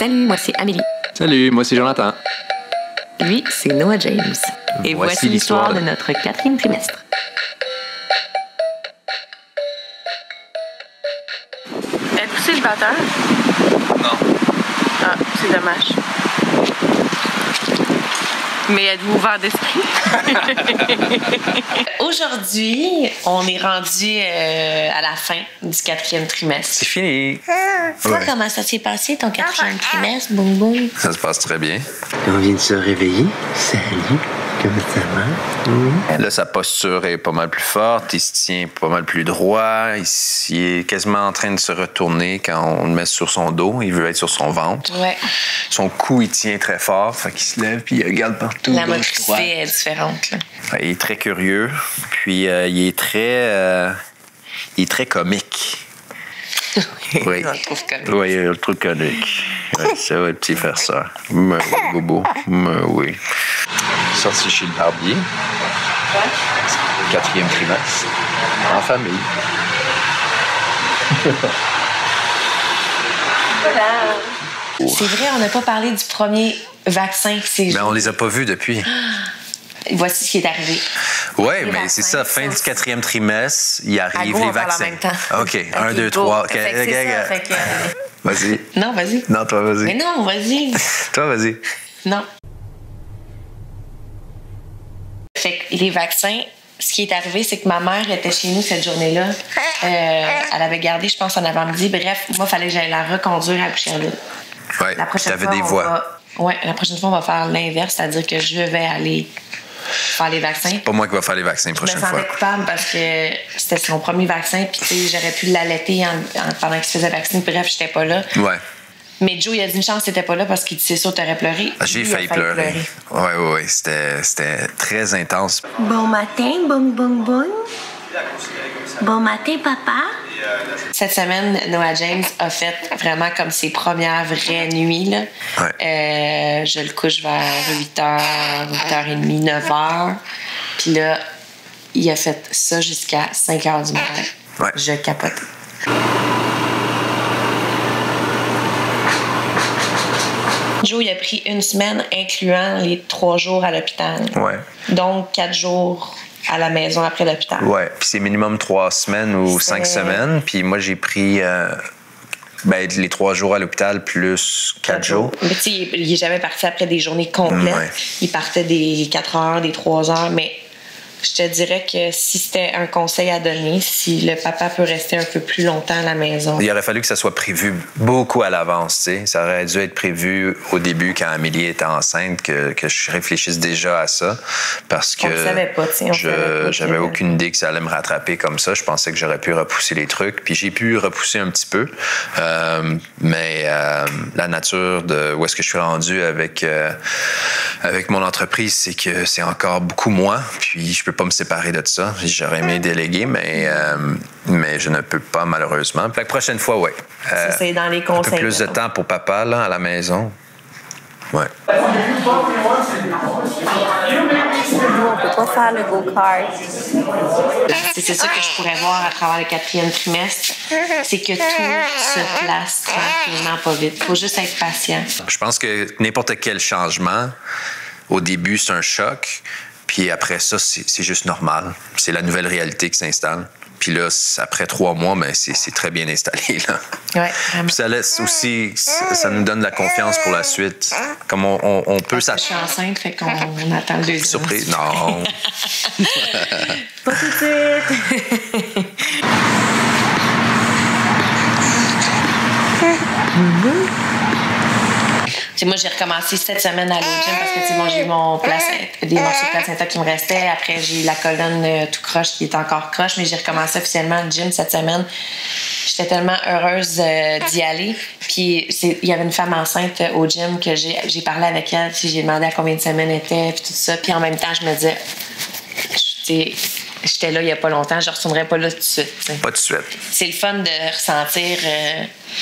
Salut, moi c'est Amélie. Salut, moi c'est Jonathan. Lui, c'est Noah James. Et voici l'histoire de notre 4e trimestre. Êtes-vous célibataire? Non. Ah, c'est dommage. Mais êtes-vous ouvert d'esprit? Aujourd'hui, on est rendu à la fin du 4e trimestre. C'est fini. Toi, comment ça s'est passé ton 4e trimestre, boum boum? Ça se passe très bien. On vient de se réveiller. Salut, comment ça va? Là, sa posture est pas mal plus forte. Il se tient pas mal plus droit. Il est quasiment en train de se retourner quand on le met sur son dos. Il veut être sur son ventre. Ouais. Son cou, il tient très fort. Fait qu'il se lève puis il regarde partout. La motricité est différente, là. Il est très curieux. Puis il est très comique. Oui. On le trouve comique. Oui, il le trouve comique. Ouais, c'est vrai, petit frère ça. Mais oui, Bobo. Mais oui. Sorti chez le barbier. 4e trimestre. En famille. C'est vrai, on n'a pas parlé du premier vaccin. Mais on les a pas vus depuis. Voici ce qui est arrivé. Oui, Les mais c'est vaccins ça, fin du sont- 4e trimestre, il arrive go, les on parle en vaccins. même temps. OK, 1, 2, 3. OK, Fait que c'est ça, fait que... Vas-y. Non, vas-y. Non, toi, vas-y. Mais non, vas-y. Toi, vas-y. Non. Fait que les vaccins, ce qui est arrivé, c'est que ma mère était chez nous cette journée-là. Elle avait gardé, je pense, en avant-midi. Bref, moi, il fallait que j'aille la reconduire à Boucherville. Oui, La prochaine t'avais fois, des on voix. va... Ouais, la prochaine fois, on va faire l'inverse, c'est-à-dire que je vais aller faire les vaccins. Pas moi qui va faire les vaccins la Je me prochaine fois. sentais coupable parce que c'était son premier vaccin, puis tu sais, j'aurais pu l'allaiter pendant qu'il se faisait vacciner. Bref, j'étais pas là. Ouais. Mais Joe, il a dit une chance que t'étais pas là parce qu'il dit c'est sûr, t'aurais pleuré. J'ai Lui, il a failli pleurer. Oui. C'était très intense. Bon matin, boum, boum, boum. Bon matin, papa. Cette semaine, Noah James a fait vraiment comme ses premières vraies nuits, là. Ouais. Je le couche vers 8h, 8h30, 9h. Puis là, il a fait ça jusqu'à 5h du matin. Ouais. Je capotais. Joe, il a pris une semaine, incluant les 3 jours à l'hôpital. Ouais. Donc, 4 jours à la maison après l'hôpital. Ouais. Puis c'est minimum 3 semaines ou 5 semaines. Puis moi, j'ai pris les 3 jours à l'hôpital plus 4 jours. Mais tu sais, il est jamais parti après des journées complètes. Ouais. Il partait des 4 heures, des 3 heures. Mais je te dirais que si c'était un conseil à donner, si le papa peut rester un peu plus longtemps à la maison. Il aurait fallu que ça soit prévu beaucoup à l'avance, tu sais. Ça aurait dû être prévu au début quand Amélie était enceinte, que je réfléchisse déjà à ça, parce que On le savait pas, tu sais. j'avais aucune idée que ça allait me rattraper comme ça. Je pensais que j'aurais pu repousser les trucs, puis j'ai pu repousser un petit peu, mais la nature de où est-ce que je suis rendu avec mon entreprise, c'est que c'est encore beaucoup moi, puis je peux pas me séparer de ça. J'aurais aimé déléguer, mais je ne peux pas, malheureusement. Fait que prochaine fois, ouais. Ça, c'est dans les Un conseils. peu plus de là. temps pour papa, là, à la maison. Ouais. On peut pas faire le go-kart. C'est ça que je pourrais voir à travers le 4e trimestre, c'est que tout se place tranquillement, pas vite. Faut juste être patient. Je pense que n'importe quel changement, au début, c'est un choc. Puis après ça, c'est juste normal. C'est la nouvelle réalité qui s'installe. Puis là, après 3 mois, mais c'est très bien installé, là. Ouais, vraiment. Puis ça laisse aussi, ça nous donne de la confiance pour la suite. Comme on peut Je suis enceinte, fait qu'on attend le 2e. Surprise? Non. Pas tout de suite. T'sais, moi, j'ai recommencé cette semaine à aller au gym parce que bon, j'ai eu mon des morceaux de placenta qui me restaient. Après, j'ai eu la colonne tout croche qui est encore croche, mais j'ai recommencé officiellement le gym cette semaine. J'étais tellement heureuse d'y aller. Puis il y avait une femme enceinte au gym que j'ai parlé avec elle. J'ai demandé à combien de semaines elle était, puis tout ça. Puis en même temps, je me disais, j'étais là il n'y a pas longtemps, je ne retournerai pas là tout de suite. T'sais. Pas tout de suite. C'est le fun de ressentir,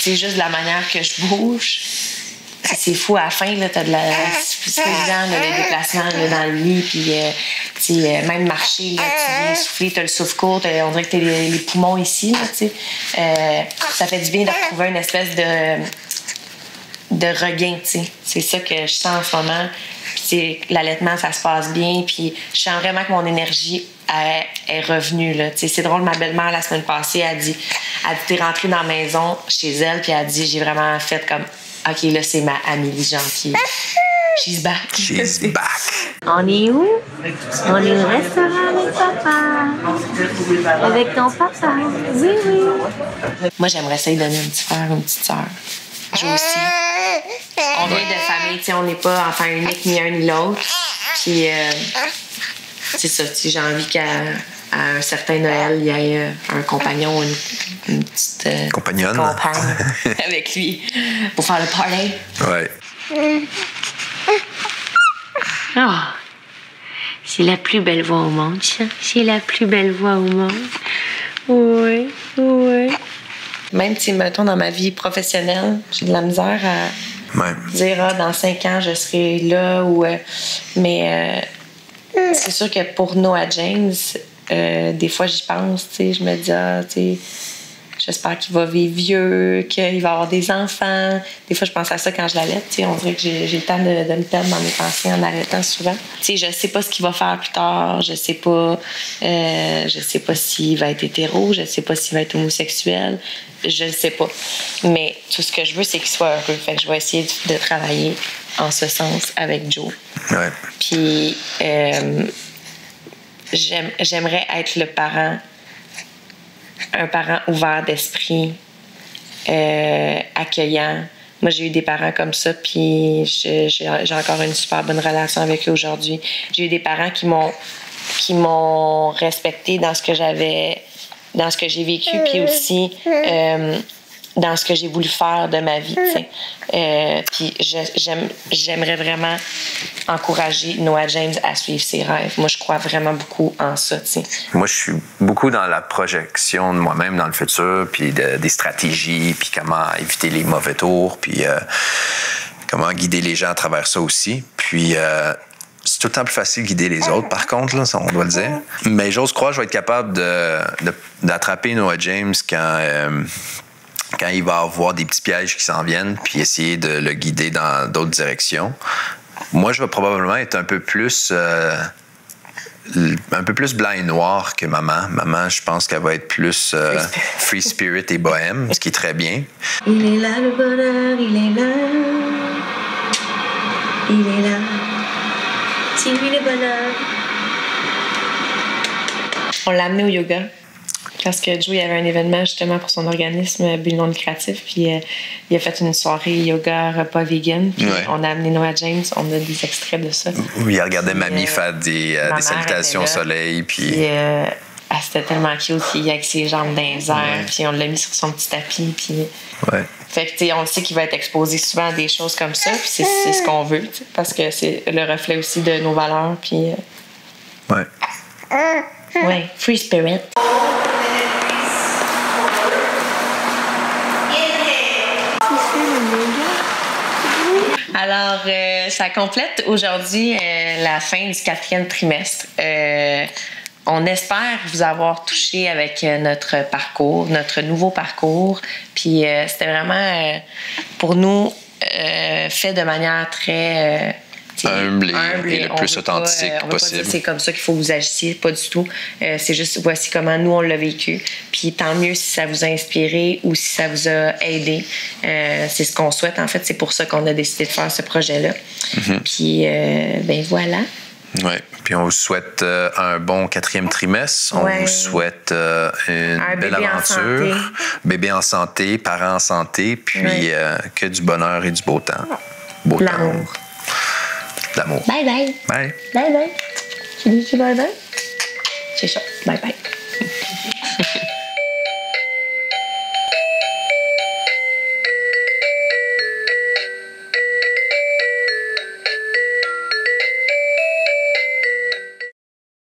juste de la manière que je bouge. C'est fou, à la fin, là, t'as de la... C'est pas évident, là, les déplacements là, dans le lit, puis même marcher, là, tu viens souffler, t'as le souffle court, on dirait que t'as les poumons ici, là, tu sais. Ça fait du bien de retrouver une espèce de regain, tu sais. C'est ça que je sens en ce moment. Puis l'allaitement, ça se passe bien. Puis je sens vraiment que mon énergie est revenue, là. Tu sais, c'est drôle, ma belle-mère, la semaine passée, elle dit t'es rentrée dans la maison chez elle, puis elle dit, j'ai vraiment fait comme, OK, là, c'est ma Amélie gentille. She's back. She's back. On est où? On est au restaurant avec papa. Avec ton papa. Oui, oui. Moi, j'aimerais ça lui donner un petit frère, une petite sœur. J'ai aussi. On vient de famille, tu sais, on n'est pas enfant unique ni un ni l'autre. Puis, c'est ça, tu sais, j'ai envie qu'à un certain Noël, il y ait un compagnon, une petite compagnonne compagne avec lui pour faire le party. Ouais. Oh, c'est la plus belle voix au monde, ça. C'est la plus belle voix au monde. Oui, oui. Même si, mettons, dans ma vie professionnelle, j'ai de la misère à dire, dans 5 ans, je serai là. Mais c'est sûr que pour Noah James, des fois, j'y pense. Je me dis, j'espère qu'il va vivre vieux, qu'il va avoir des enfants. Des fois, je pense à ça quand je l'allaite. On dirait que j'ai le temps de me perdre dans mes pensées en arrêtant souvent. Je sais pas ce qu'il va faire plus tard. Je sais pas s'il va être hétéro. Je sais pas s'il va être homosexuel. Je le sais pas. Mais tout ce que je veux, c'est qu'il soit heureux. Fait que je vais essayer de travailler en ce sens avec Joe. Ouais. Puis, j'aimerais être le parent, un parent ouvert d'esprit, accueillant. Moi, j'ai eu des parents comme ça, puis j'ai encore une super bonne relation avec eux aujourd'hui. J'ai eu des parents qui m'ont respecté dans ce que j'ai vécu, puis aussi dans ce que j'ai voulu faire de ma vie. Puis j'aimerais vraiment encourager Noah James à suivre ses rêves. Moi, je crois vraiment beaucoup en ça. T'sais. Moi, je suis beaucoup dans la projection de moi-même dans le futur, puis des stratégies, puis comment éviter les mauvais tours, puis comment guider les gens à travers ça aussi. Puis c'est tout le temps plus facile de guider les autres, par contre, là, ça, on doit le dire. Mais j'ose croire que je vais être capable d'attraper Noah James quand il va avoir des petits pièges qui s'en viennent, puis essayer de le guider dans d'autres directions. Moi, je vais probablement être un peu plus blanc et noir que maman. Maman, je pense qu'elle va être plus free spirit et bohème, ce qui est très bien. Il est là, le bonheur, il est là. Il est là. C'est lui le bonheur. On l'a amené au yoga. Parce que Joe, il y avait un événement justement pour son organisme but non lucratif, puis il a fait une soirée yoga repas vegan, puis on a amené Noah James, on a des extraits de ça. Oui, il regardait mamie faire des salutations au soleil, puis... C'était tellement cute, il avec ses jambes dans les airs, puis on l'a mis sur son petit tapis, puis... Fait que, tu sais, on le sait qu'il va être exposé souvent à des choses comme ça, puis c'est ce qu'on veut, parce que c'est le reflet aussi de nos valeurs, puis... Ouais, free spirit. Alors, ça complète aujourd'hui la fin du 4e trimestre. On espère vous avoir touché avec notre parcours, notre nouveau parcours. Puis c'était vraiment, pour nous, fait de manière très... humble et le plus authentique possible. possible. Pas dire c'est comme ça qu'il faut que vous agissiez, pas du tout. C'est juste voici comment nous on l'a vécu. Puis tant mieux si ça vous a inspiré ou si ça vous a aidé. C'est ce qu'on souhaite en fait. C'est pour ça qu'on a décidé de faire ce projet-là. Puis ben voilà. Oui. Puis on vous souhaite un bon 4e trimestre. On vous souhaite une belle aventure. Bébé en santé, parents en santé, puis que du bonheur et du beau temps. L'amour. L'amour. Bye bye. Bye. Bye bye. Tu dis bye bye? C'est ça. Bye bye.